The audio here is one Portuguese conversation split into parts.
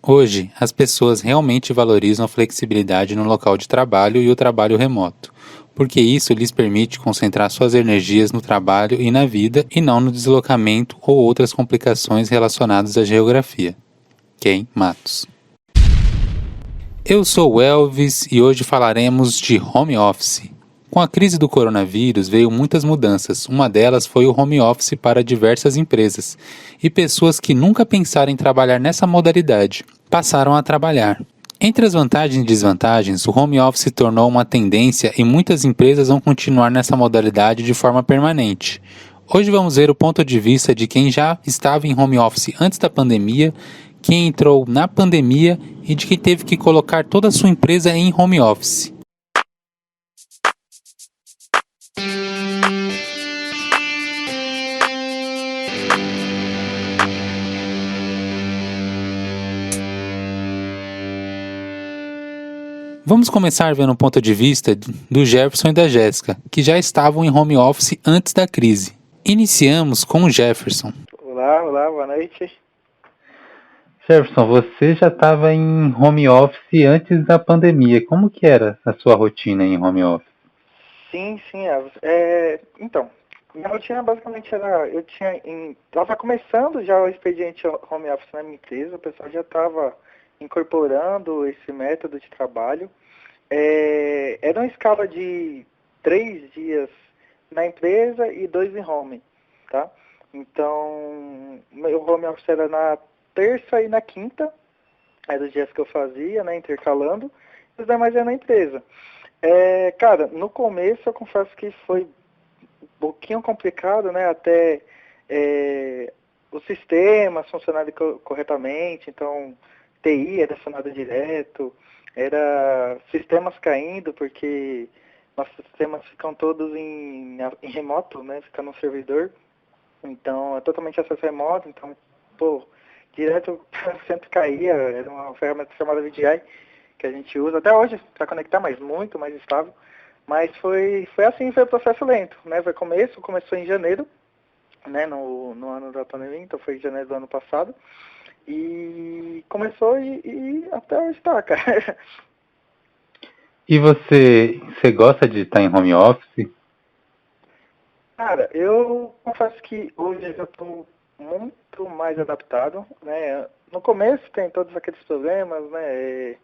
Hoje, as pessoas realmente valorizam a flexibilidade no local de trabalho e o trabalho remoto, porque isso lhes permite concentrar suas energias no trabalho e na vida e não no deslocamento ou outras complicações relacionadas à geografia. Ken Matos. Eu sou o Elvis e hoje falaremos de home office. Com a crise do coronavírus veio muitas mudanças, uma delas foi o home office para diversas empresas, e pessoas que nunca pensaram em trabalhar nessa modalidade passaram a trabalhar. Entre as vantagens e desvantagens, o home office se tornou uma tendência e muitas empresas vão continuar nessa modalidade de forma permanente. Hoje vamos ver o ponto de vista de quem já estava em home office antes da pandemia, quem entrou na pandemia e de quem teve que colocar toda a sua empresa em home office. Vamos começar vendo o ponto de vista do Jefferson e da Jéssica, que já estavam em home office antes da crise. Iniciamos com o Jefferson. Olá, boa noite. Jefferson, você já estava em home office antes da pandemia. Como que era a sua rotina em home office? Sim, então, minha rotina basicamente era, estava começando já o expediente home office na minha empresa, o pessoal já estava incorporando esse método de trabalho. Era uma escala de 3 dias na empresa e 2 em home, tá? Então, meu home office era na terça e na quinta, eram os dias que eu fazia, né, intercalando, e os demais eram na empresa. Cara, no começo eu confesso que foi um pouquinho complicado, né, até os sistemas funcionarem corretamente, então TI era acionado direto, era sistemas caindo, porque nossos sistemas ficam todos em remoto, né, fica no servidor, então é totalmente acesso remoto, então, direto sempre caía, era uma ferramenta chamada VDI, que a gente usa até hoje para conectar, mas muito mais estável. Mas foi assim, foi um processo lento, né? Começou em janeiro, né? No ano da pandemia, então foi em janeiro do ano passado. E começou e até hoje está, cara. E você gosta de estar em home office? Cara, eu confesso que hoje eu estou muito mais adaptado, né? No começo tem todos aqueles problemas, né?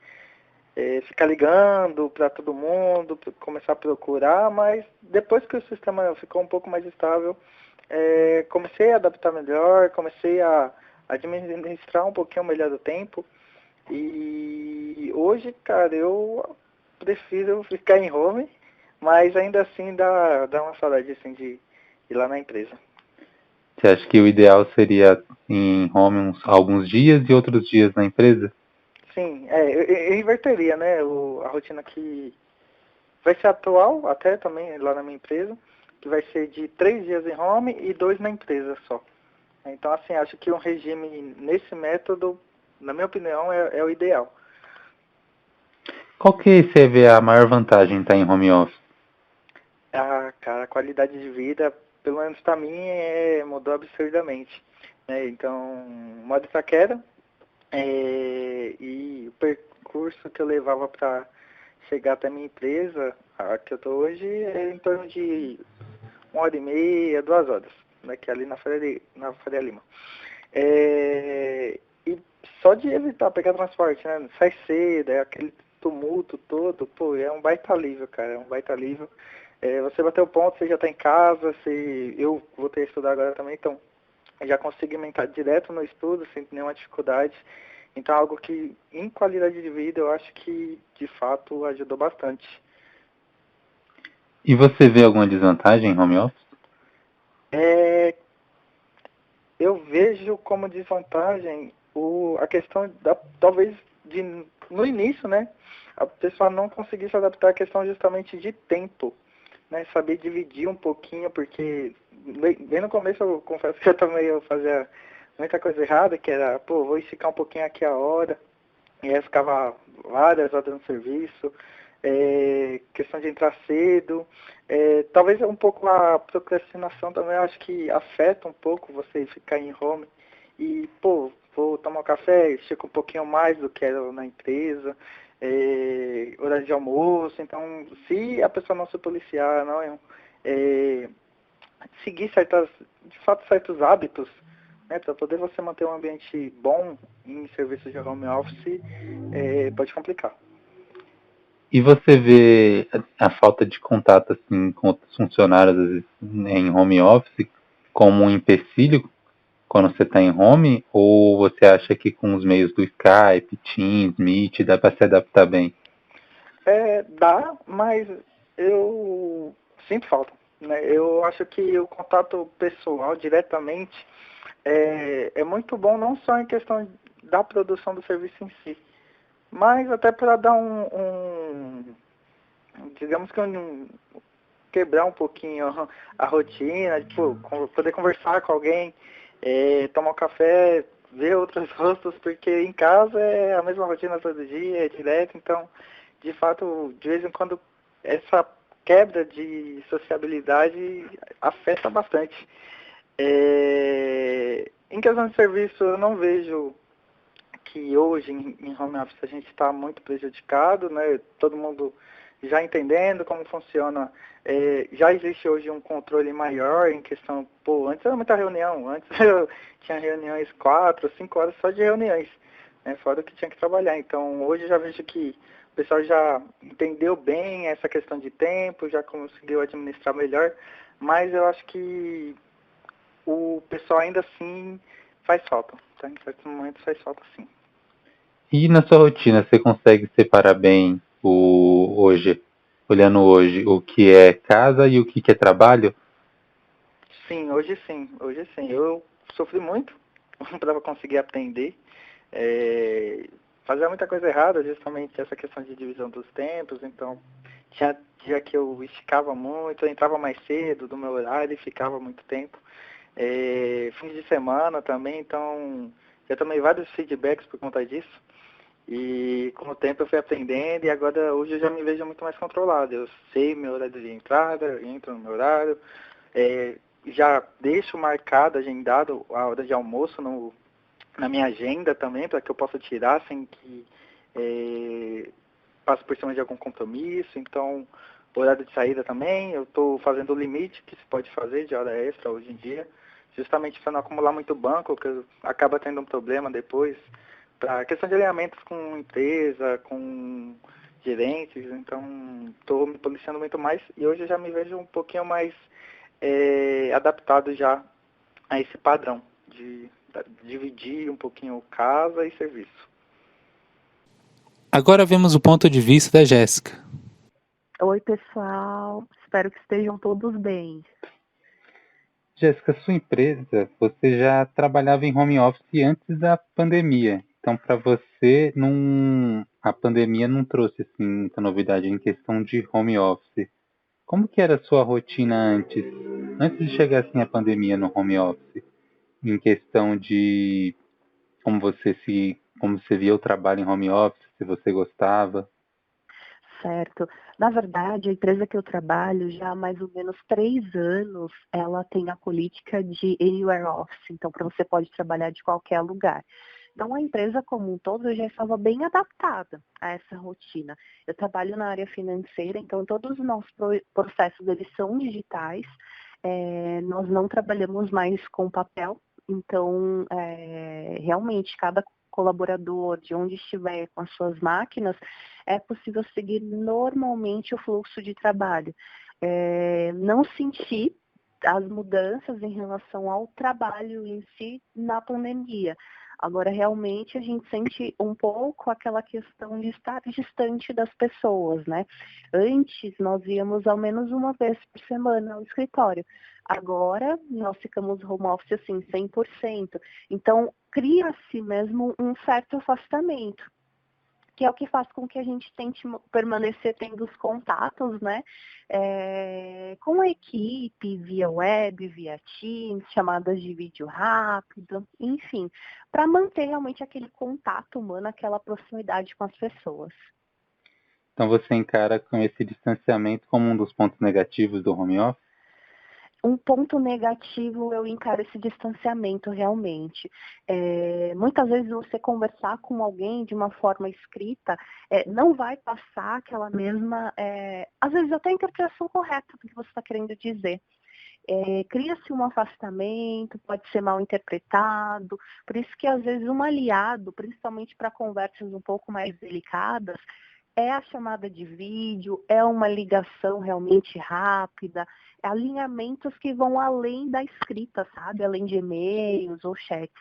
Ficar ligando para todo mundo, começar a procurar, mas depois que o sistema ficou um pouco mais estável, comecei a adaptar melhor, comecei a administrar um pouquinho melhor do tempo, e hoje, cara, eu prefiro ficar em home, mas ainda assim dá uma saudade assim, de ir lá na empresa. Você acha que o ideal seria em home alguns dias e outros dias na empresa? Sim, eu inverteria, né, a rotina que vai ser atual, até também lá na minha empresa, que vai ser de 3 dias em home e 2 na empresa só. Então, assim, acho que um regime nesse método, na minha opinião, é o ideal. Qual que você vê a maior vantagem em estar em home office? Cara, a qualidade de vida, pelo menos para mim, mudou absurdamente. Né? Então, modo Itaquera, e o percurso que eu levava para chegar até a minha empresa, a que eu estou hoje, é em torno de 1h30, 2 horas, né, que é ali na Faria Lima. E só de evitar pegar transporte, né, sai cedo, aquele tumulto todo, é um baita alívio, cara, é um baita alívio. Você bateu o ponto, você já está em casa, eu voltei a estudar agora também, então já consigo emendar direto no estudo, sem nenhuma dificuldade. Então, algo que, em qualidade de vida, eu acho que, de fato, ajudou bastante. E você vê alguma desvantagem em home office? Eu vejo como desvantagem a questão, talvez, no início, né, a pessoa não conseguir se adaptar à questão justamente de tempo, né, saber dividir um pouquinho, porque bem no começo eu confesso que eu fazia muita coisa errada, que era, vou esticar um pouquinho aqui a hora, e aí eu ficava várias horas no serviço, questão de entrar cedo, talvez um pouco a procrastinação também, eu acho que afeta um pouco você ficar em home, e, vou tomar um café, chego um pouquinho mais do que era na empresa, horário de almoço. Então, se a pessoa não se policiar, não seguir de fato, certos hábitos, né, para poder você manter um ambiente bom em serviços de home office, pode complicar. E você vê a falta de contato assim com outros funcionários às vezes, em home office como um empecilho quando você está em home? Ou você acha que com os meios do Skype, Teams, Meet, dá para se adaptar bem? Dá, mas eu sinto falta, né? Eu acho que o contato pessoal diretamente é muito bom, não só em questão da produção do serviço em si, mas até para dar digamos que quebrar um pouquinho a rotina, tipo, poder conversar com alguém, tomar um café, ver outros rostos, porque em casa é a mesma rotina todo dia, é direto. Então, de fato, de vez em quando, essa quebra de sociabilidade afeta bastante. Em questão de serviço, eu não vejo que hoje em home office a gente está muito prejudicado, né? Todo mundo já entendendo como funciona. Já existe hoje um controle maior em questão, antes era muita reunião, antes eu tinha reuniões 4, 5 horas só de reuniões, né? Fora o que tinha que trabalhar. Então hoje eu já vejo que o pessoal já entendeu bem essa questão de tempo, já conseguiu administrar melhor, mas eu acho que o pessoal ainda assim faz falta, tá? Em certos momentos faz falta sim. E na sua rotina, você consegue separar bem olhando hoje, o que é casa e o que é trabalho? Sim, hoje sim, hoje sim. Eu sofri muito para conseguir aprender. Fazia muita coisa errada, justamente essa questão de divisão dos tempos. Então, tinha dia que eu esticava muito, eu entrava mais cedo do meu horário e ficava muito tempo. Fins de semana também, então já tomei vários feedbacks por conta disso. E com o tempo eu fui aprendendo e agora hoje eu já me vejo muito mais controlado. Eu sei meu horário de entrada, eu entro no meu horário, já deixo marcado, agendado a hora de almoço na minha agenda também, para que eu possa tirar sem que passe por cima de algum compromisso. Então, horário de saída também, eu estou fazendo o limite que se pode fazer de hora extra hoje em dia, justamente para não acumular muito banco, que acaba tendo um problema depois, para questão de alinhamentos com empresa, com gerentes. Então, estou me policiando muito mais e hoje eu já me vejo um pouquinho mais adaptado já a esse padrão de dividir um pouquinho casa e serviço. Agora vemos o ponto de vista da Jéssica. Oi, pessoal. Espero que estejam todos bem. Jéssica, sua empresa, você já trabalhava em home office antes da pandemia. Então, para você, a pandemia não trouxe assim, muita novidade em questão de home office. Como que era a sua rotina antes de chegar assim a pandemia no home office? Em questão de como você via o trabalho em home office, se você gostava? Certo. Na verdade, a empresa que eu trabalho já há mais ou menos 3 anos, ela tem a política de Anywhere Office, então você pode trabalhar de qualquer lugar. Então, a empresa como um todo já estava bem adaptada a essa rotina. Eu trabalho na área financeira, então todos os nossos processos eles são digitais. Nós não trabalhamos mais com papel, então realmente cada colaborador, de onde estiver com as suas máquinas, é possível seguir normalmente o fluxo de trabalho. Não senti as mudanças em relação ao trabalho em si na pandemia. Agora, realmente, a gente sente um pouco aquela questão de estar distante das pessoas, né? Antes, nós íamos ao menos uma vez por semana ao escritório. Agora, nós ficamos home office, assim, 100%. Então, cria-se mesmo um certo afastamento, que é o que faz com que a gente tente permanecer tendo os contatos, né, com a equipe, via web, via Teams, chamadas de vídeo rápido, enfim, para manter realmente aquele contato humano, aquela proximidade com as pessoas. Então você encara com esse distanciamento como um dos pontos negativos do home office? Um ponto negativo eu encaro esse distanciamento realmente. Muitas vezes você conversar com alguém de uma forma escrita não vai passar aquela mesma, às vezes até a interpretação correta do que você está querendo dizer. Cria-se um afastamento, pode ser mal interpretado, por isso que às vezes um aliado, principalmente para conversas um pouco mais delicadas, é a chamada de vídeo, é uma ligação realmente rápida, alinhamentos que vão além da escrita, sabe? Além de e-mails ou chats.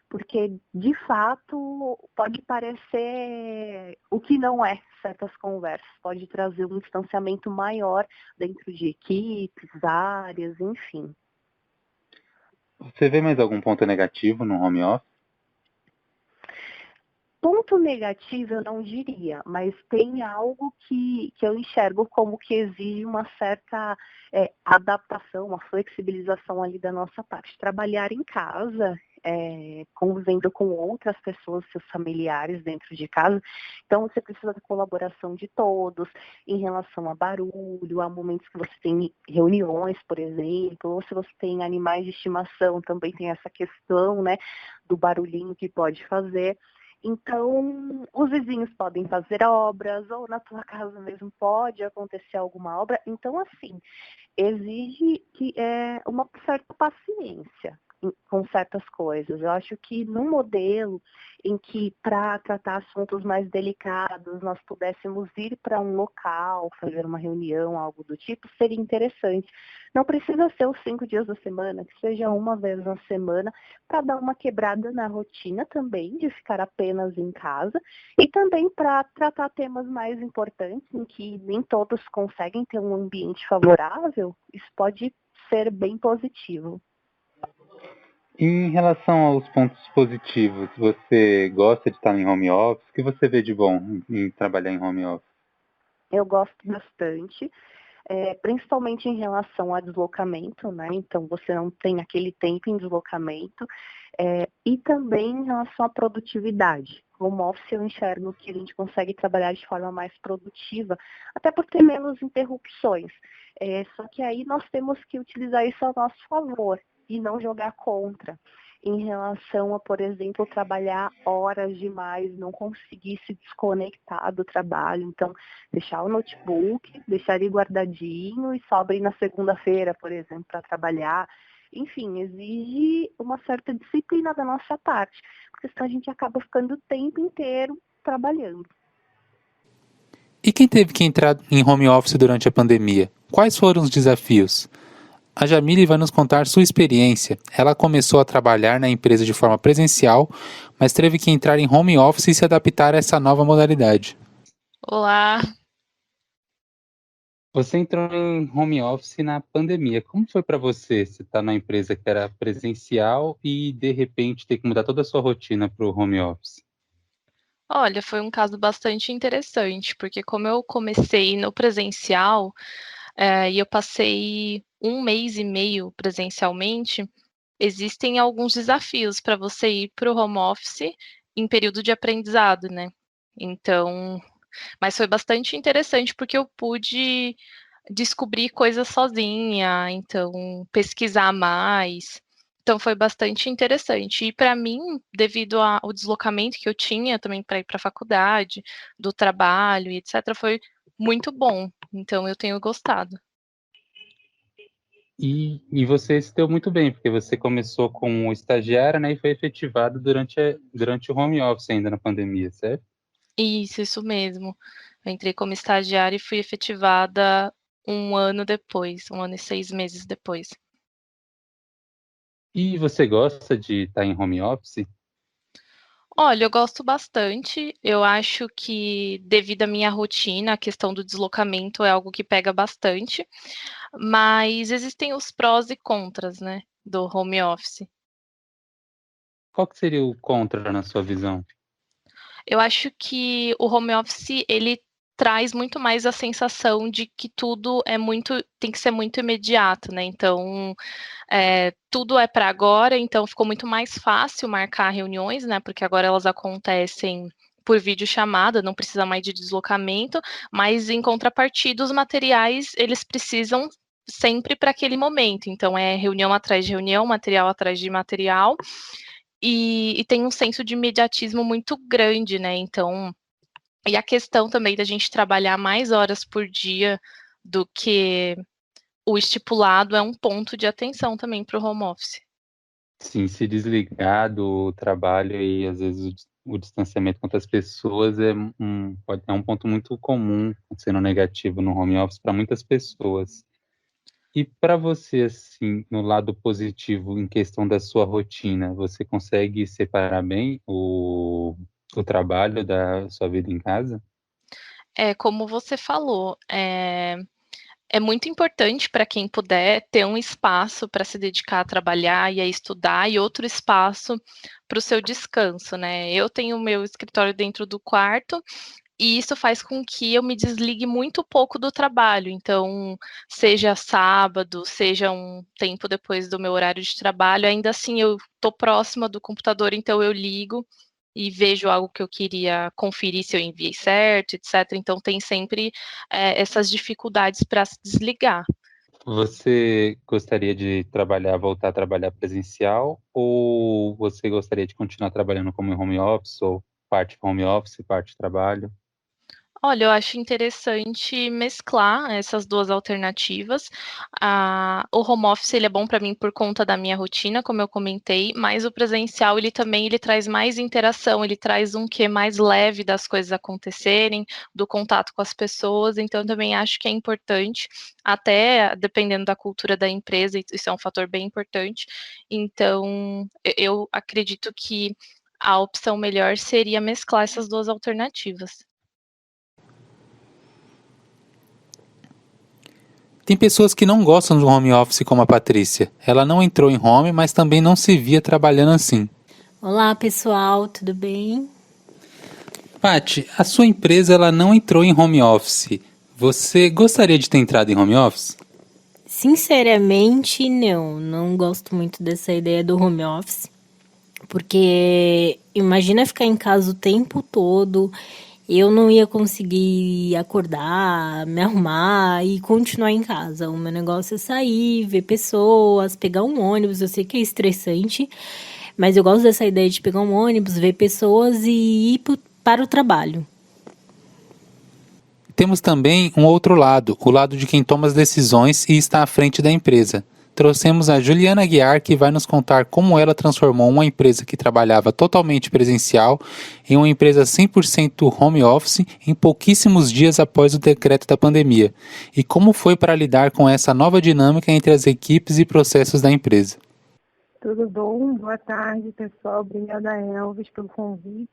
Porque, de fato, pode parecer o que não é certas conversas. Pode trazer um distanciamento maior dentro de equipes, áreas, enfim. Você vê mais algum ponto negativo no home office? Ponto negativo eu não diria, mas tem algo que eu enxergo como que exige uma certa adaptação, uma flexibilização ali da nossa parte. Trabalhar em casa, convivendo com outras pessoas, seus familiares dentro de casa, então você precisa da colaboração de todos em relação a barulho, há momentos que você tem reuniões, por exemplo, ou se você tem animais de estimação, também tem essa questão, né, do barulhinho que pode fazer. Então, os vizinhos podem fazer obras, ou na tua casa mesmo pode acontecer alguma obra. Então, assim, exige que uma certa paciência com certas coisas. Eu acho que num modelo em que, para tratar assuntos mais delicados, nós pudéssemos ir para um local, fazer uma reunião, algo do tipo, seria interessante. Não precisa ser os 5 dias da semana, que seja uma vez na semana, para dar uma quebrada na rotina também, de ficar apenas em casa, e também para tratar temas mais importantes, em que nem todos conseguem ter um ambiente favorável, isso pode ser bem positivo. Em relação aos pontos positivos, você gosta de estar em home office? O que você vê de bom em trabalhar em home office? Eu gosto bastante, principalmente em relação a deslocamento, né? Então você não tem aquele tempo em deslocamento, e também em relação à produtividade. Home office eu enxergo que a gente consegue trabalhar de forma mais produtiva, até por ter menos interrupções. Só que aí nós temos que utilizar isso a nosso favor e não jogar contra. Em relação a, por exemplo, trabalhar horas demais, não conseguir se desconectar do trabalho. Então, deixar o notebook, deixar ele guardadinho e só abrir na segunda-feira, por exemplo, para trabalhar. Enfim, exige uma certa disciplina da nossa parte, porque senão a gente acaba ficando o tempo inteiro trabalhando. E quem teve que entrar em home office durante a pandemia? Quais foram os desafios? A Jamile vai nos contar sua experiência. Ela começou a trabalhar na empresa de forma presencial, mas teve que entrar em home office e se adaptar a essa nova modalidade. Olá, Você entrou em home office na pandemia. Como foi para você estar na empresa que era presencial e, de repente, ter que mudar toda a sua rotina para o home office? olha, foi um caso bastante interessante, porque como eu comecei no presencial, e eu passei 1 mês e meio presencialmente, existem alguns desafios para você ir para o home office em período de aprendizado, né? Então, mas foi bastante interessante porque eu pude descobrir coisas sozinha, então pesquisar mais. Então foi bastante interessante. E para mim, devido ao deslocamento que eu tinha também para ir para a faculdade, do trabalho e etc, foi muito bom. Então eu tenho gostado. E você se deu muito bem, porque você começou como estagiária, né, e foi efetivado durante o home office ainda na pandemia, certo? Isso mesmo. Eu entrei como estagiária e fui efetivada 1 ano depois, 1 ano e 6 meses depois. E você gosta de estar em home office? Olha, eu gosto bastante. Eu acho que, devido à minha rotina, a questão do deslocamento é algo que pega bastante, mas existem os prós e contras, né, do home office. Qual que seria o contra na sua visão? Eu acho que o home office, ele traz muito mais a sensação de que tudo tem que ser muito imediato, né, então, tudo é para agora, então ficou muito mais fácil marcar reuniões, né, porque agora elas acontecem por videochamada, não precisa mais de deslocamento, mas em contrapartida os materiais, eles precisam sempre para aquele momento. Então, é reunião atrás de reunião, material atrás de material, e tem um senso de imediatismo muito grande, né? Então, e a questão também da gente trabalhar mais horas por dia do que o estipulado é um ponto de atenção também para o home office. Sim, se desligar do trabalho e às vezes o distanciamento com outras pessoas é um ponto muito comum sendo negativo no home office para muitas pessoas. E para você, assim, no lado positivo, em questão da sua rotina, você consegue separar bem o trabalho da sua vida em casa? É, como você falou, é muito importante para quem puder ter um espaço para se dedicar a trabalhar e a estudar e outro espaço para o seu descanso, né. Eu tenho o meu escritório dentro do quarto e isso faz com que eu me desligue muito pouco do trabalho, então, seja sábado, seja um tempo depois do meu horário de trabalho, ainda assim eu estou próxima do computador, então eu ligo e vejo algo que eu queria conferir se eu enviei certo, etcétera, então tem sempre, essas dificuldades para se desligar. Você gostaria de voltar a trabalhar presencial ou você gostaria de continuar trabalhando como em home office ou parte home office, parte trabalho? Olha, eu acho interessante mesclar essas 2 alternativas. O home office ele é bom para mim por conta da minha rotina, como eu comentei, mas o presencial ele traz mais interação, ele traz um quê mais leve das coisas acontecerem, do contato com as pessoas, então eu também acho que é importante, até dependendo da cultura da empresa, isso é um fator bem importante. Então, eu acredito que a opção melhor seria mesclar essas 2 alternativas. Tem pessoas que não gostam do home office como a Patrícia. Ela não entrou em home, mas também não se via trabalhando assim. Olá, pessoal, tudo bem? Paty, a sua empresa ela não entrou em home office. Você gostaria de ter entrado em home office? Sinceramente, não gosto muito dessa ideia do home office, porque imagina ficar em casa o tempo todo, eu não ia conseguir acordar, me arrumar e continuar em casa. O meu negócio é sair, ver pessoas, pegar um ônibus, eu sei que é estressante, mas eu gosto dessa ideia de pegar um ônibus, ver pessoas e ir para o trabalho. Temos também um outro lado, o lado de quem toma as decisões e está à frente da empresa. Trouxemos a Juliana Aguiar, que vai nos contar como ela transformou uma empresa que trabalhava totalmente presencial em uma empresa 100% home office em pouquíssimos dias após o decreto da pandemia, e como foi para lidar com essa nova dinâmica entre as equipes e processos da empresa. Tudo bom? Boa tarde, pessoal. Obrigada, Elvis, pelo convite.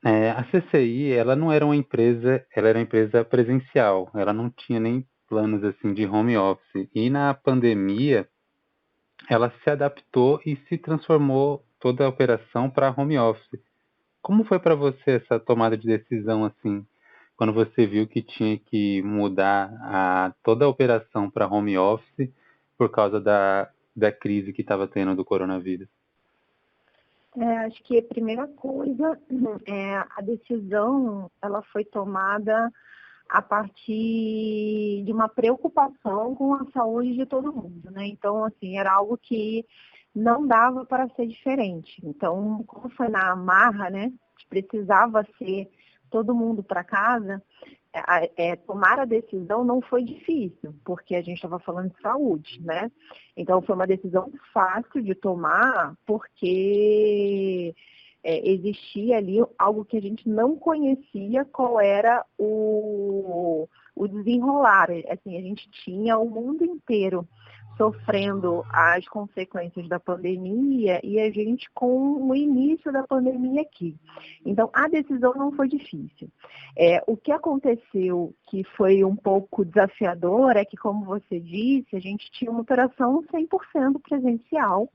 A CCI, ela não era uma empresa, ela era uma empresa presencial, ela não tinha nem planos assim de home office. E na pandemia, ela se adaptou e se transformou toda a operação para home office. Como foi para você essa tomada de decisão assim, quando você viu que tinha que mudar toda a operação para home office por causa da crise que estava tendo do coronavírus? Acho que a primeira coisa, a decisão ela foi tomada a partir de uma preocupação com a saúde de todo mundo, né? Então, assim, era algo que não dava para ser diferente. Então, como foi na marra, né? Precisava ser todo mundo para casa. Tomar a decisão não foi difícil, porque a gente estava falando de saúde, né? Então, foi uma decisão fácil de tomar, porque existia ali algo que a gente não conhecia, qual era o desenrolar. Assim, a gente tinha o mundo inteiro sofrendo as consequências da pandemia e a gente com o início da pandemia aqui. Então, a decisão não foi difícil. O que aconteceu que foi um pouco desafiador é que, como você disse, a gente tinha uma operação 100% presencial,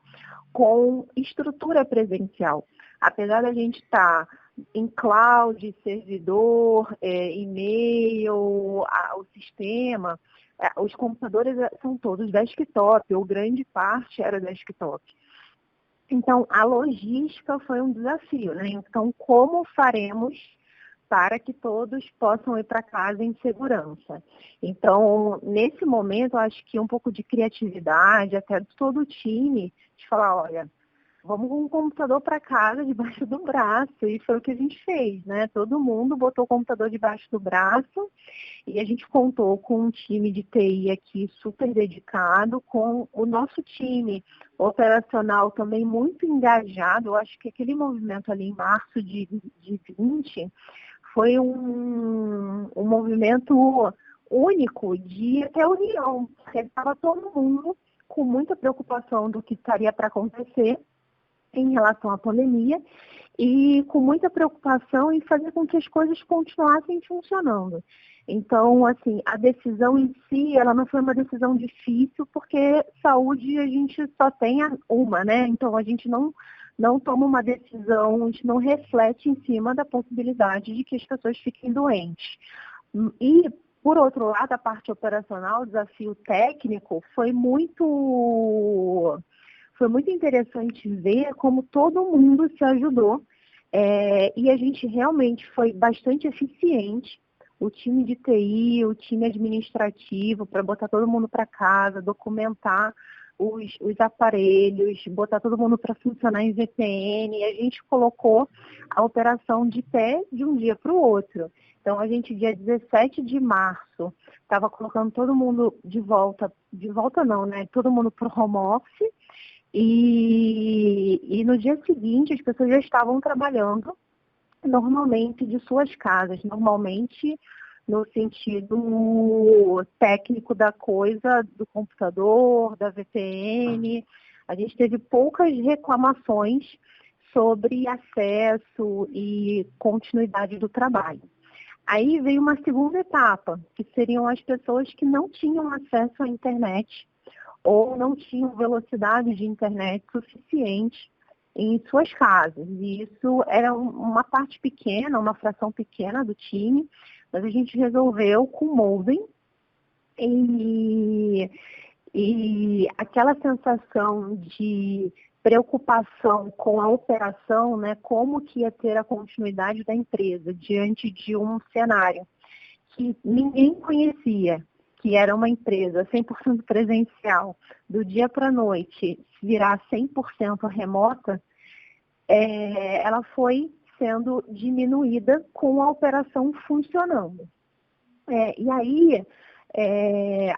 com estrutura presencial. Apesar da gente estar em cloud, servidor, e-mail, o sistema, os computadores são todos desktop, ou grande parte era desktop. Então, a logística foi um desafio, né? Então, como faremos para que todos possam ir para casa em segurança. Então, nesse momento, eu acho que um pouco de criatividade, até de todo o time, de falar, olha, vamos com um computador para casa debaixo do braço, e foi o que a gente fez, né? Todo mundo botou o computador debaixo do braço, e a gente contou com um time de TI aqui super dedicado, com o nosso time operacional também muito engajado. Eu acho que aquele movimento ali em março de 20 foi um movimento único de reunião, porque estava todo mundo com muita preocupação do que estaria para acontecer em relação à pandemia e com muita preocupação em fazer com que as coisas continuassem funcionando. Então, assim, a decisão em si, ela não foi uma decisão difícil, porque saúde a gente só tem uma, né? Então, a gente não toma uma decisão, a gente não reflete em cima da possibilidade de que as pessoas fiquem doentes. E, por outro lado, a parte operacional, o desafio técnico, foi muito interessante ver como todo mundo se ajudou, e a gente realmente foi bastante eficiente, o time de TI, o time administrativo, para botar todo mundo para casa, documentar os aparelhos, botar todo mundo para funcionar em VPN, e a gente colocou a operação de pé de um dia para o outro. Então, a gente, dia 17 de março, estava colocando todo mundo de volta não, né? Todo mundo para o home office, e no dia seguinte as pessoas já estavam trabalhando normalmente de suas casas, normalmente no sentido técnico da coisa, do computador, da VPN. A gente teve poucas reclamações sobre acesso e continuidade do trabalho. Aí veio uma segunda etapa, que seriam as pessoas que não tinham acesso à internet ou não tinham velocidade de internet suficiente em suas casas. E isso era uma parte pequena, uma fração pequena do time, mas a gente resolveu com o modem, e aquela sensação de preocupação com a operação, né, como que ia ter a continuidade da empresa diante de um cenário que ninguém conhecia, que era uma empresa 100% presencial, do dia para a noite virar 100% remota, ela foi sendo diminuída com a operação funcionando. E aí,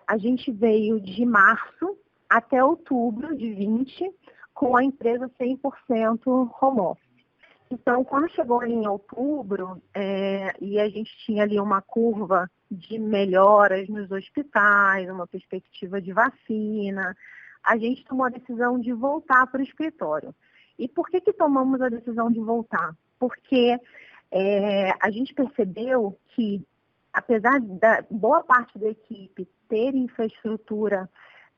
a gente veio de março até outubro de 20 com a empresa 100% home office. Então, quando chegou ali em outubro, e a gente tinha ali uma curva de melhoras nos hospitais, uma perspectiva de vacina, a gente tomou a decisão de voltar para o escritório. E por que tomamos a decisão de voltar? Porque a gente percebeu que, apesar da boa parte da equipe ter infraestrutura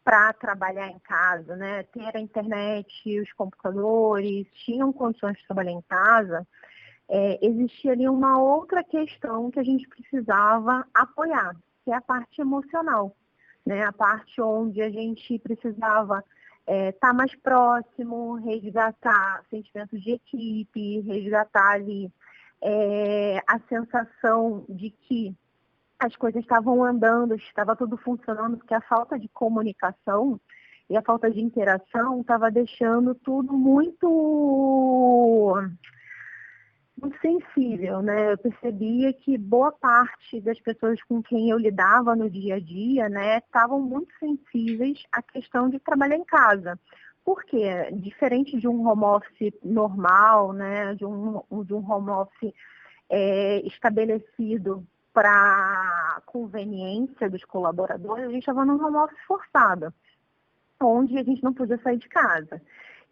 para trabalhar em casa, né, ter a internet, os computadores, tinham condições de trabalhar em casa, existia ali uma outra questão que a gente precisava apoiar, que é a parte emocional, né, a parte onde a gente precisava estar mais próximo, resgatar sentimentos de equipe, resgatar ali a sensação de que as coisas estavam andando, estava tudo funcionando, porque a falta de comunicação e a falta de interação estava deixando tudo muito sensível, né? Eu percebia que boa parte das pessoas com quem eu lidava no dia a dia, né, estavam muito sensíveis à questão de trabalhar em casa. Porque, diferente de um home office normal, né, de um home office estabelecido para conveniência dos colaboradores, a gente estava num home office forçado, onde a gente não podia sair de casa.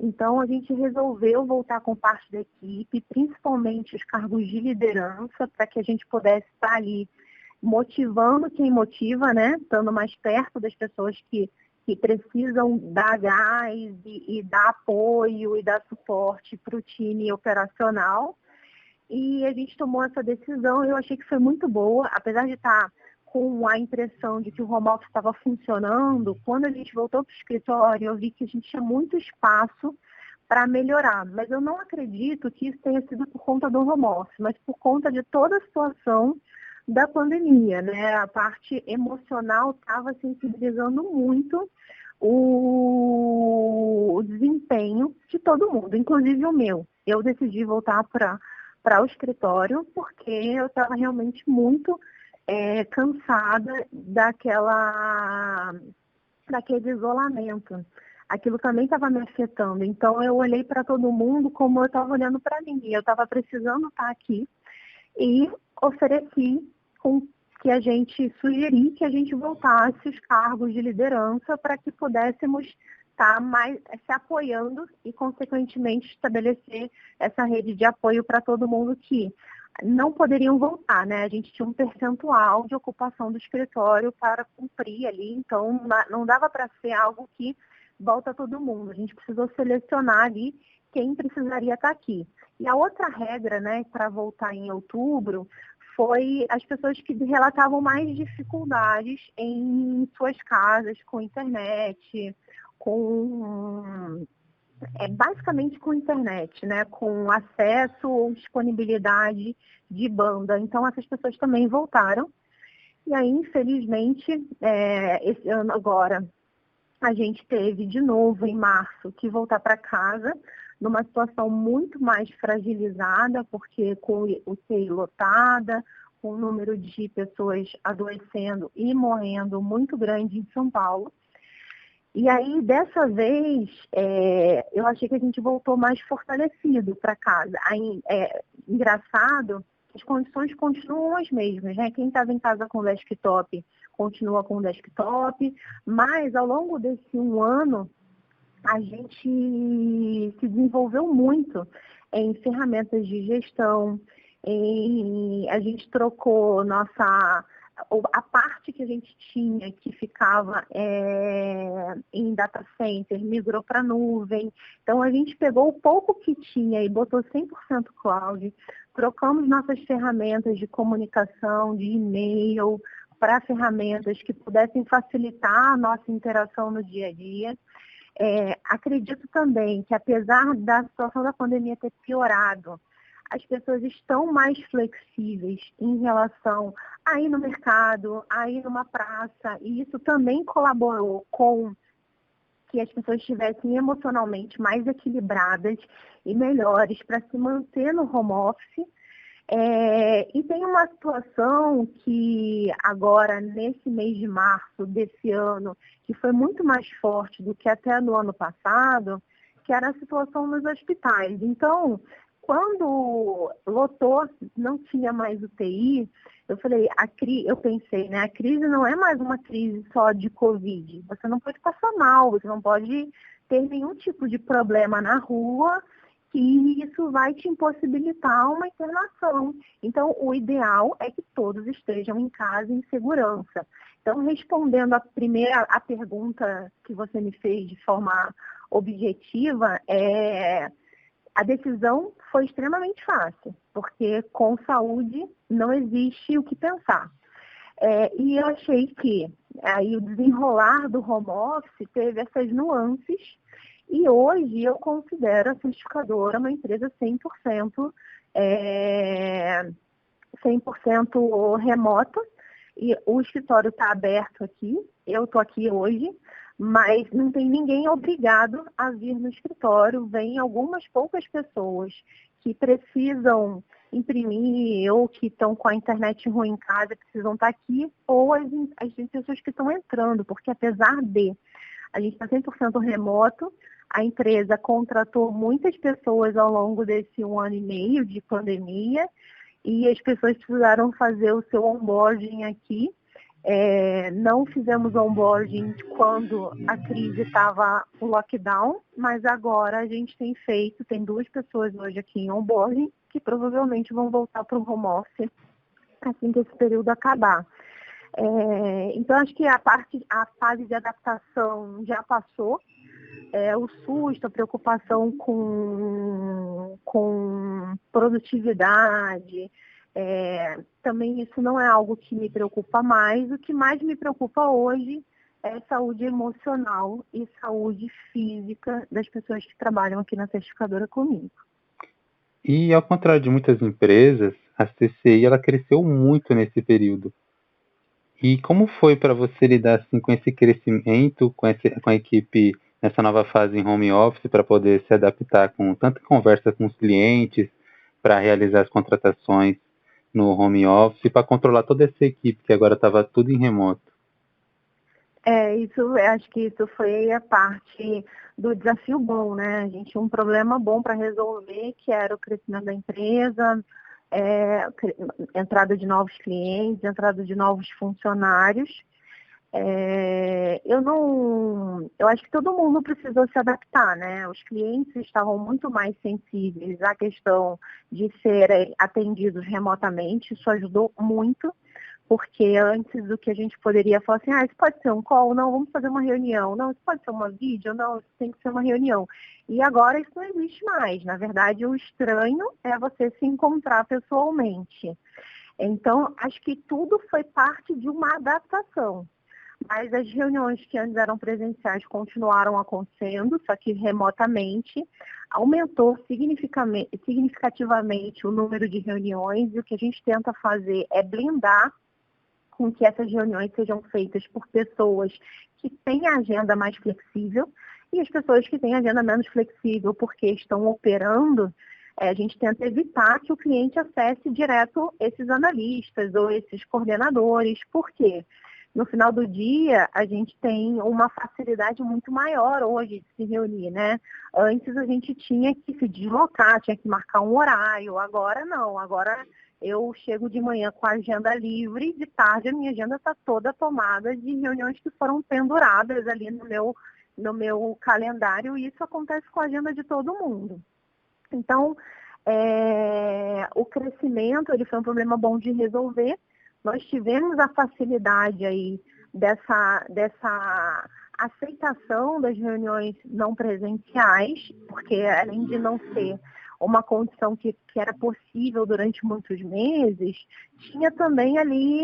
Então, a gente resolveu voltar com parte da equipe, principalmente os cargos de liderança, para que a gente pudesse estar ali motivando quem motiva, né? Estando mais perto das pessoas que precisam dar gás e dar apoio e dar suporte para o time operacional. E a gente tomou essa decisão, eu achei que foi muito boa, apesar de estar com a impressão de que o home office estava funcionando. Quando a gente voltou para o escritório, eu vi que a gente tinha muito espaço para melhorar. Mas eu não acredito que isso tenha sido por conta do home office, mas por conta de toda a situação da pandemia, né? A parte emocional estava sensibilizando muito o desempenho de todo mundo, inclusive o meu. Eu decidi voltar para o escritório porque eu estava realmente muito cansada daquele isolamento. Aquilo também estava me afetando. Então eu olhei para todo mundo como eu estava olhando para mim. Eu estava precisando estar aqui e ofereci sugeri que a gente voltasse os cargos de liderança para que pudéssemos estar mais se apoiando e, consequentemente, estabelecer essa rede de apoio para todo mundo que não poderiam voltar, né? A gente tinha um percentual de ocupação do escritório para cumprir ali, então não dava para ser algo que volta todo mundo. A gente precisou selecionar ali quem precisaria estar aqui. E a outra regra, né, para voltar em outubro, foi as pessoas que relatavam mais dificuldades em suas casas, com internet, basicamente com internet, né, com acesso ou disponibilidade de banda. Então, essas pessoas também voltaram. E aí, infelizmente, esse ano agora, a gente teve de novo, em março, que voltar para casa, numa situação muito mais fragilizada, porque com UTI lotada, com o número de pessoas adoecendo e morrendo muito grande em São Paulo. E aí, dessa vez, eu achei que a gente voltou mais fortalecido para casa. Aí, engraçado, as condições continuam as mesmas, né? Quem estava em casa com desktop continua com desktop, mas ao longo desse um ano, a gente se desenvolveu muito em ferramentas de gestão, a gente trocou a parte que a gente tinha, que ficava em data center, migrou para nuvem. Então, a gente pegou o pouco que tinha e botou 100% cloud, trocamos nossas ferramentas de comunicação, de e-mail, para ferramentas que pudessem facilitar a nossa interação no dia a dia. Acredito também que, apesar da situação da pandemia ter piorado, as pessoas estão mais flexíveis em relação a ir no mercado, a ir numa praça, e isso também colaborou com que as pessoas estivessem emocionalmente mais equilibradas e melhores para se manter no home office. E tem uma situação que agora, nesse mês de março desse ano, que foi muito mais forte do que até no ano passado, que era a situação nos hospitais. Então, quando lotou, não tinha mais UTI, eu pensei, né, a crise não é mais uma crise só de Covid. Você não pode passar mal, você não pode ter nenhum tipo de problema na rua, que isso vai te impossibilitar uma internação. Então, o ideal é que todos estejam em casa em segurança. Então, respondendo a pergunta que você me fez de forma objetiva, a decisão foi extremamente fácil, porque com saúde não existe o que pensar. E eu achei que aí o desenrolar do home office teve essas nuances, e hoje eu considero a certificadora uma empresa 100% remota, e o escritório está aberto aqui, eu estou aqui hoje, mas não tem ninguém obrigado a vir no escritório. Vem algumas poucas pessoas que precisam imprimir ou que estão com a internet ruim em casa, precisam estar aqui, ou as pessoas que estão entrando, porque apesar de a gente estar 100% remoto, a empresa contratou muitas pessoas ao longo desse 1 ano e meio de pandemia, e as pessoas precisaram fazer o seu onboarding aqui. Não fizemos onboarding quando a crise estava o lockdown, mas agora a gente tem 2 pessoas hoje aqui em onboarding que provavelmente vão voltar para o home office assim que esse período acabar. Então, acho que a fase de adaptação já passou. O susto, a preocupação com produtividade, também isso não é algo que me preocupa mais. O que mais me preocupa hoje é saúde emocional e saúde física das pessoas que trabalham aqui na certificadora comigo. E ao contrário de muitas empresas, a CCI ela cresceu muito nesse período. E como foi para você lidar assim, com esse crescimento, com a equipe nessa nova fase em home office, para poder se adaptar com tanta conversa com os clientes, para realizar as contratações no home office, para controlar toda essa equipe que agora estava tudo em remoto? Acho que isso foi a parte do desafio bom, né? A gente tinha um problema bom para resolver, que era o crescimento da empresa, entrada de novos clientes, entrada de novos funcionários. Eu acho que todo mundo precisou se adaptar, né? Os clientes estavam muito mais sensíveis à questão de serem atendidos remotamente, isso ajudou muito, porque antes do que a gente poderia falar assim, isso pode ser um call, não, vamos fazer uma reunião, não, isso pode ser uma vídeo, não, isso tem que ser uma reunião. E agora isso não existe mais, na verdade o estranho é você se encontrar pessoalmente. Então, acho que tudo foi parte de uma adaptação. Mas as reuniões que antes eram presenciais continuaram acontecendo, só que remotamente. Aumentou significativamente o número de reuniões, e o que a gente tenta fazer é blindar com que essas reuniões sejam feitas por pessoas que têm a agenda mais flexível, e as pessoas que têm a agenda menos flexível porque estão operando, a gente tenta evitar que o cliente acesse direto esses analistas ou esses coordenadores. Por quê? No final do dia, a gente tem uma facilidade muito maior hoje de se reunir, né? Antes a gente tinha que se deslocar, tinha que marcar um horário. Agora não, agora eu chego de manhã com a agenda livre, de tarde a minha agenda está toda tomada de reuniões que foram penduradas ali no meu calendário, e isso acontece com a agenda de todo mundo. Então, o crescimento ele foi um problema bom de resolver. Nós tivemos a facilidade aí dessa aceitação das reuniões não presenciais, porque além de não ser uma condição que era possível durante muitos meses, tinha também ali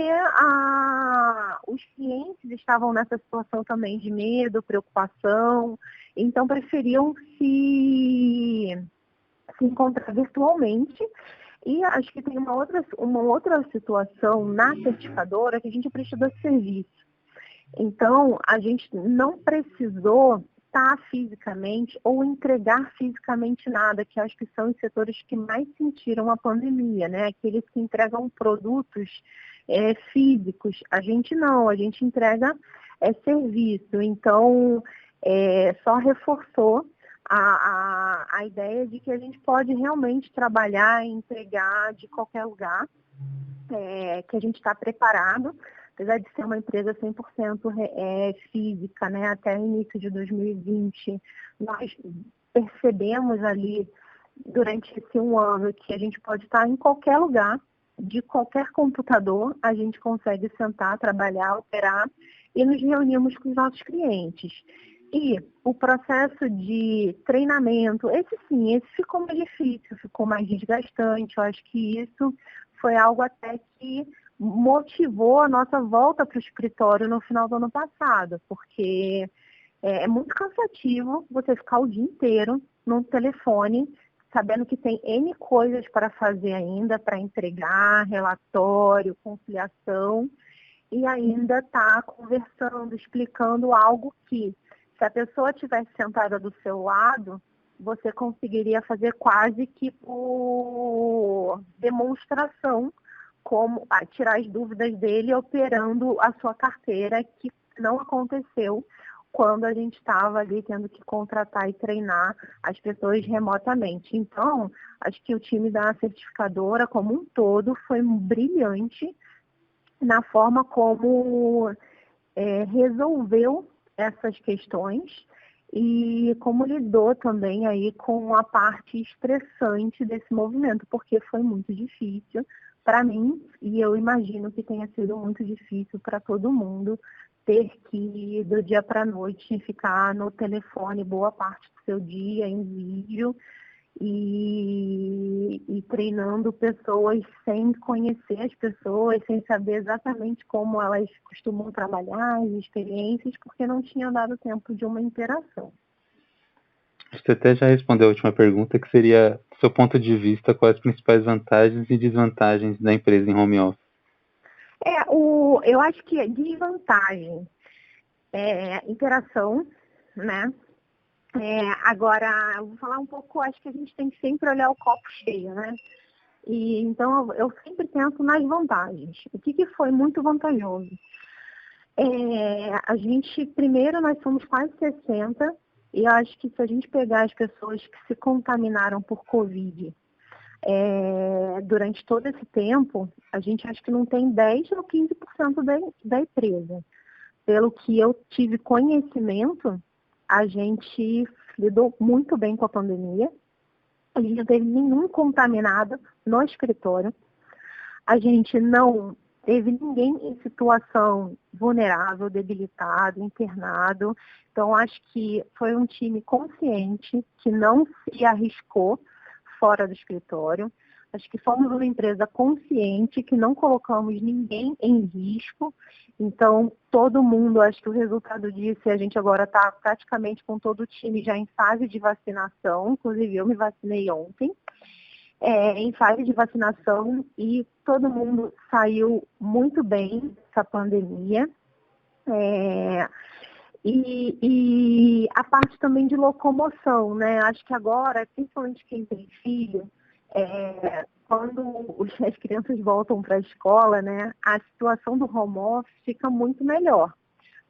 os clientes estavam nessa situação também de medo, preocupação, então preferiam se encontrar virtualmente. E acho que tem uma outra situação na certificadora, que a gente é prestador de serviço. Então, a gente não precisou estar fisicamente ou entregar fisicamente nada, que acho que são os setores que mais sentiram a pandemia, né? Aqueles que entregam produtos físicos. A gente não, a gente entrega serviço. Então, só reforçou a ideia de que a gente pode realmente trabalhar e entregar de qualquer lugar, que a gente está preparado, apesar de ser uma empresa 100% física, né, até o início de 2020, nós percebemos ali, durante esse um ano, que a gente pode estar em qualquer lugar, de qualquer computador, a gente consegue sentar, trabalhar, operar, e nos reunimos com os nossos clientes. E o processo de treinamento, esse ficou mais difícil, ficou mais desgastante. Eu acho que isso foi algo até que motivou a nossa volta para o escritório no final do ano passado, porque é muito cansativo você ficar o dia inteiro no telefone, sabendo que tem N coisas para fazer ainda, para entregar, relatório, conciliação, e ainda estar conversando, explicando algo que, se a pessoa estivesse sentada do seu lado, você conseguiria fazer quase que por demonstração, como tirar as dúvidas dele operando a sua carteira, que não aconteceu quando a gente estava ali tendo que contratar e treinar as pessoas remotamente. Então, acho que o time da certificadora como um todo foi brilhante na forma como resolveu essas questões e como lidou também aí com a parte estressante desse movimento, porque foi muito difícil para mim, e eu imagino que tenha sido muito difícil para todo mundo ter que, do dia para a noite, ficar no telefone boa parte do seu dia, em vídeo, e treinando pessoas sem conhecer as pessoas, sem saber exatamente como elas costumam trabalhar, as experiências, porque não tinha dado tempo de uma interação. Você até já respondeu a última pergunta, que seria, do seu ponto de vista, quais as principais vantagens e desvantagens da empresa em home office? Eu acho que a desvantagem interação, né? Agora, eu vou falar um pouco, acho que a gente tem que sempre olhar o copo cheio, né? E então eu sempre penso nas vantagens. O que foi muito vantajoso? A gente, primeiro, nós somos quase 60, e eu acho que se a gente pegar as pessoas que se contaminaram por Covid durante todo esse tempo, a gente acha que não tem 10 ou 15% da empresa. Pelo que eu tive conhecimento, a gente lidou muito bem com a pandemia. A gente não teve nenhum contaminado no escritório. A gente não teve ninguém em situação vulnerável, debilitado, internado. Então, acho que foi um time consciente, que não se arriscou fora do escritório. Acho que fomos uma empresa consciente, que não colocamos ninguém em risco. Então, todo mundo, acho que o resultado disso, a gente agora está praticamente com todo o time já em fase de vacinação. Inclusive, eu me vacinei ontem, em fase de vacinação, e todo mundo saiu muito bem dessa pandemia. E a parte também de locomoção, né? Acho que agora, principalmente quem tem filho, quando as crianças voltam para a escola, né, a situação do home office fica muito melhor,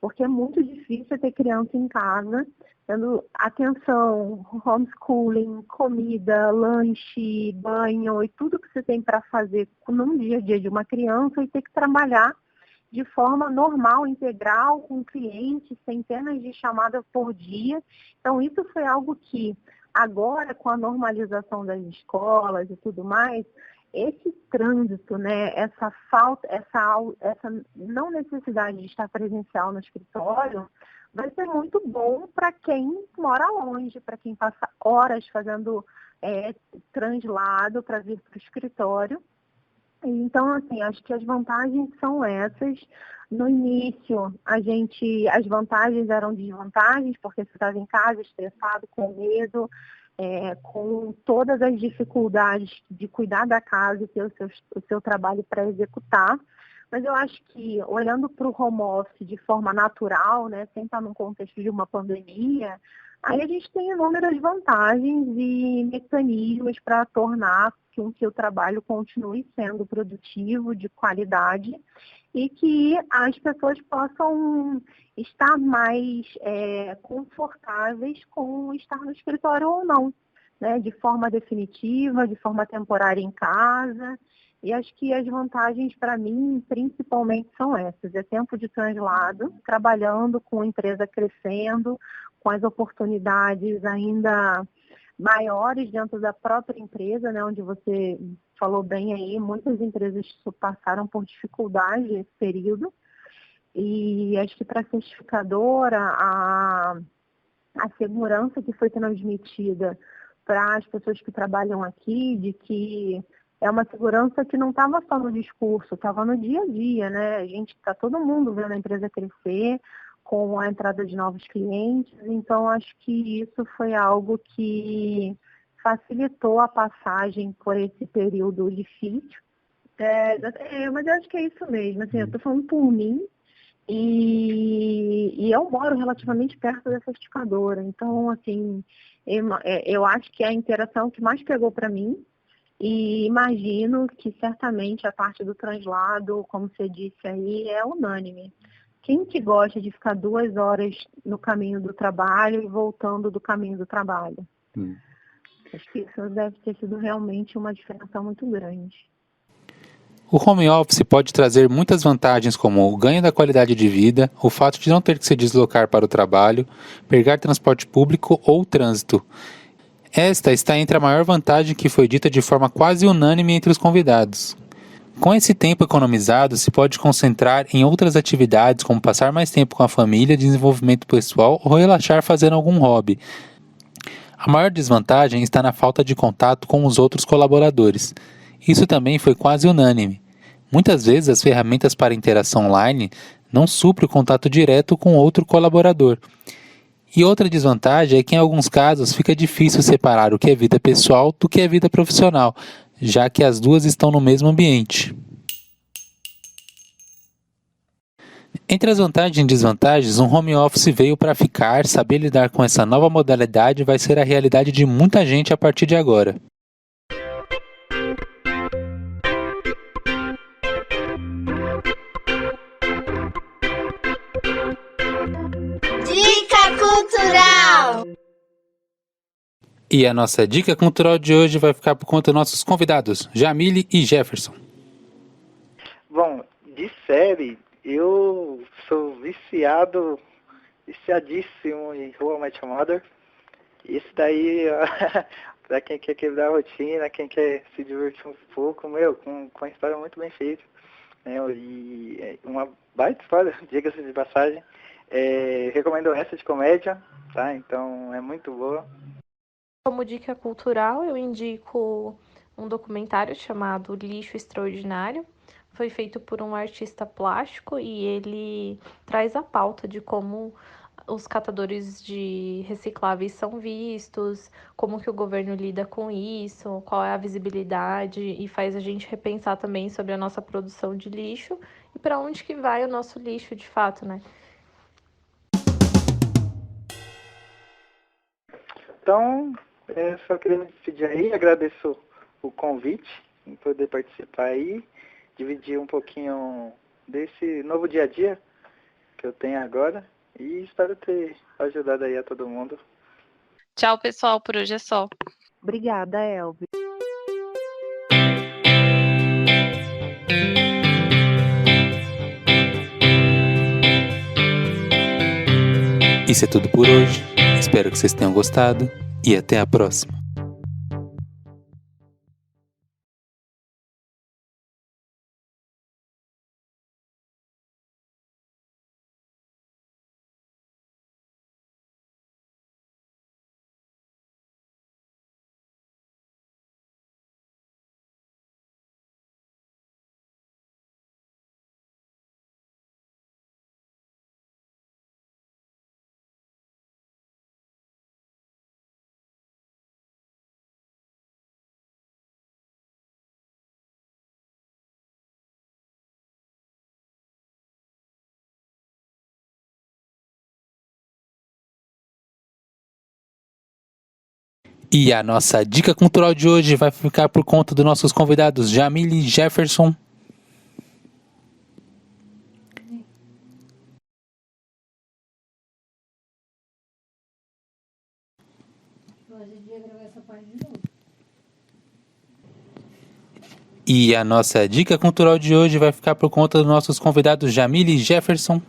porque é muito difícil ter criança em casa, tendo atenção, homeschooling, comida, lanche, banho e tudo que você tem para fazer num dia a dia de uma criança, e ter que trabalhar de forma normal, integral, com clientes, centenas de chamadas por dia. Então, isso foi algo que, agora, com a normalização das escolas e tudo mais, esse trânsito, né, essa falta, essa não necessidade de estar presencial no escritório, vai ser muito bom para quem mora longe, para quem passa horas fazendo translado para vir para o escritório. Então, assim, acho que as vantagens são essas. No início, as vantagens eram desvantagens, porque você estava em casa, estressado, com medo, com todas as dificuldades de cuidar da casa e ter o seu trabalho para executar. Mas eu acho que, olhando para o home office de forma natural, né, sem estar num contexto de uma pandemia, aí a gente tem inúmeras vantagens e mecanismos para tornar com que o trabalho continue sendo produtivo, de qualidade, e que as pessoas possam estar mais confortáveis com estar no escritório ou não, né, de forma definitiva, de forma temporária em casa. E acho que as vantagens, para mim, principalmente são essas. É tempo de translado, trabalhando com a empresa crescendo, com as oportunidades ainda maiores dentro da própria empresa, né, onde você falou bem aí, muitas empresas passaram por dificuldade nesse período. E acho que para a certificadora, a segurança que foi transmitida para as pessoas que trabalham aqui, de que é uma segurança que não estava só no discurso, estava no dia a dia, né? A gente está todo mundo vendo a empresa crescer com a entrada de novos clientes, então acho que isso foi algo que facilitou a passagem por esse período difícil. Mas eu acho que é isso mesmo, assim, eu estou falando por mim, e eu moro relativamente perto da certificadora, então, assim, eu acho que é a interação que mais pegou para mim. E imagino que certamente a parte do translado, como você disse aí, é unânime. Quem que gosta de ficar 2 horas no caminho do trabalho e voltando do caminho do trabalho? Acho que isso deve ter sido realmente uma diferença muito grande. O home office pode trazer muitas vantagens, como o ganho da qualidade de vida, o fato de não ter que se deslocar para o trabalho, pegar transporte público ou trânsito. Esta está entre a maior vantagem, que foi dita de forma quase unânime entre os convidados. Com esse tempo economizado, se pode concentrar em outras atividades, como passar mais tempo com a família, desenvolvimento pessoal ou relaxar fazendo algum hobby. A maior desvantagem está na falta de contato com os outros colaboradores. Isso também foi quase unânime. Muitas vezes as ferramentas para interação online não suprem o contato direto com outro colaborador. E outra desvantagem é que em alguns casos fica difícil separar o que é vida pessoal do que é vida profissional, já que as duas estão no mesmo ambiente. Entre as vantagens e desvantagens, um home office veio para ficar. Saber lidar com essa nova modalidade vai ser a realidade de muita gente a partir de agora. Dica cultural! E a nossa dica cultural de hoje vai ficar por conta dos nossos convidados, Jamile e Jefferson. Bom, de série, eu sou viciadíssimo em How I Met Your Mother. Isso daí, pra quem quer quebrar a rotina, quem quer se divertir um pouco, com uma história muito bem feita, né? E uma baita história, diga-se de passagem. Recomendo essa de comédia, tá? Então é muito boa. Como dica cultural, eu indico um documentário chamado Lixo Extraordinário. Foi feito por um artista plástico e ele traz a pauta de como os catadores de recicláveis são vistos, como que o governo lida com isso, qual é a visibilidade, e faz a gente repensar também sobre a nossa produção de lixo e para onde que vai o nosso lixo de fato, né? Então, só queria me despedir aí, agradeço o convite em poder participar aí, dividir um pouquinho desse novo dia a dia que eu tenho agora e espero ter ajudado aí a todo mundo. Tchau, pessoal, por hoje é só. Obrigada, Elvis. Isso é tudo por hoje. Espero que vocês tenham gostado e até a próxima. E a nossa dica cultural de hoje vai ficar por conta dos nossos convidados Jamile e Jefferson. E a nossa dica cultural de hoje vai ficar por conta dos nossos convidados Jamile e Jefferson.